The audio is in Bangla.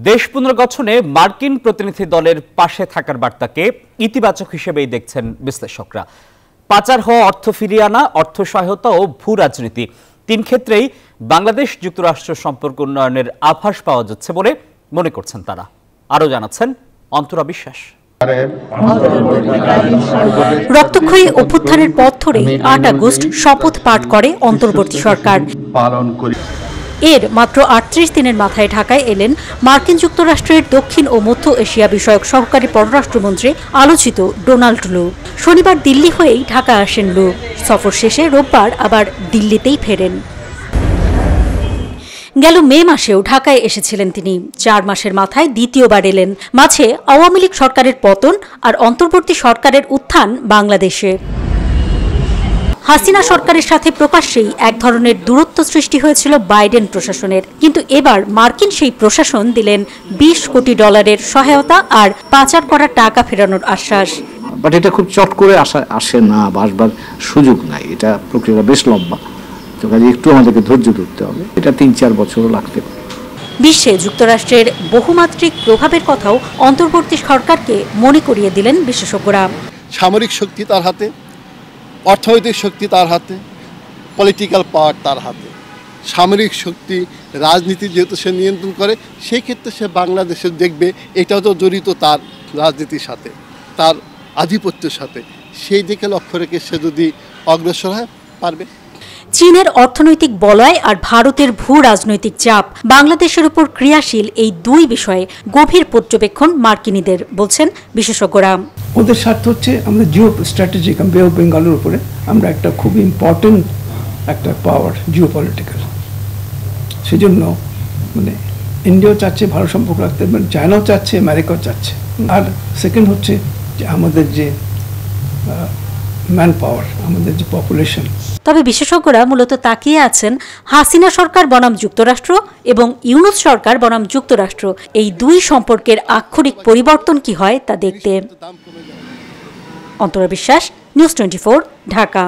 দেশ পুনর্গঠনে মার্কিন প্রতিনিধি দলের পাশে থাকার বার্তাকে ইতিবাচক হিসেবেই দেখছেন বিশ্লেষকরা। পাচার হওয়া অর্থ ফিরিয়ে আনা, অর্থ সহায়তা ও ভূ রাজনীতি তিন ক্ষেত্রেই বাংলাদেশ যুক্তরাষ্ট্র সম্পর্ক উন্নয়নের আভাস পাওয়া যাচ্ছে বলে মনে করছেন তারা। আরও জানাচ্ছেন অন্তরা বিশ্বাস। রক্তক্ষয়ী অভ্যুত্থানের পথ ধরে ৮ আগস্ট শপথ পাঠ করে অন্তর্বর্তী সরকার। এর মাত্র ৩৮ দিনের মাথায় ঢাকায় এলেন মার্কিন যুক্তরাষ্ট্রের দক্ষিণ ও মধ্য এশিয়া বিষয়ক সহকারী পররাষ্ট্রমন্ত্রী আলোচিত ডোনাল্ড লু। শনিবার দিল্লি হয়েই ঢাকা আসেন লু। সফর শেষে রোববার আবার দিল্লিতেই ফেরেন। গেল মে মাসেও ঢাকায় এসেছিলেন তিনি। ৪ মাসের মাথায় দ্বিতীয়বার এলেন। মাঝে আওয়ামী লীগ সরকারের পতন আর অন্তর্বর্তী সরকারের উত্থান বাংলাদেশে। হাসিনা সরকারের সাথে প্রকাশ্যেই এক ধরনের দূরত্ব সৃষ্টি হয়েছিল বাইডেন প্রশাসনের, কিন্তু এবার মার্কিন সেই প্রশাসন দিলেন $20 কোটি সহায়তা আর পাচার করা টাকা ফেরানোর আশ্বাস। বাট এটা খুব চট করে আসে না, আসবার সুযোগ নাই। এটা প্রক্রিয়া বেশ লম্বা, তো কাজে একটু আমাদেরকে ধৈর্য ধরতে হবে। এটা ৩-৪ বছরও লাগতে পারে। বিশ্বে যুক্তরাষ্ট্রের বহুমাত্রিক প্রভাবের কথাও অন্তর্বর্তী সরকারকে মনে করিয়ে দিলেন বিশেষজ্ঞরা। সামরিক শক্তি তার হাতে, অর্থনৈতিক শক্তি তার হাতে, পলিটিক্যাল পাওয়ার তার হাতে। সামরিক শক্তি রাজনীতি যেহেতু সে নিয়ন্ত্রণ করে, সেই ক্ষেত্রে সে বাংলাদেশে দেখবে এটাও তো জড়িত তার রাজনীতির সাথে, তার আধিপত্যের সাথে। সেই দিকে লক্ষ্য রেখে সে যদি অগ্রসর হয় পারবে। চীনের অর্থনৈতিক বলয় আর ভারতের ভূ রাজনৈতিক চাপ বাংলাদেশের উপর ক্রিয়াশীল, এই দুই বিষয়ে গভীর পর্যবেক্ষণ মার্কিনীদের, বলছেন বিশেষজ্ঞরা। ওদের স্বার্থ হচ্ছে আমরা জিও স্ট্র্যাটেজিক বে অফ বেঙ্গলের উপরে আমরা একটা খুব ইম্পর্টেন্ট একটা পাওয়ার জিও পলিটিক্যাল। সেজন্য মানে ইন্ডিয়াও চাচ্ছে ভালো সম্পর্ক রাখতে, চায়নাও চাচ্ছে, আমেরিকাও চাচ্ছে। আর সেকেন্ড হচ্ছে যে আমাদের যে ম্যান পাওয়ার, আমাদের যে পপুলেশন। তবে বিশেষজ্ঞরা মূলত তাকিয়ে আছেন হাসিনা সরকার বনাম যুক্তরাষ্ট্র এবং ইউনূস সরকার বনাম যুক্তরাষ্ট্র, এই দুই সম্পর্কের আক্ষরিক পরিবর্তন কি হয় তা দেখতে। অন্তরা বিশ্বাস, নিউজ 24, ঢাকা।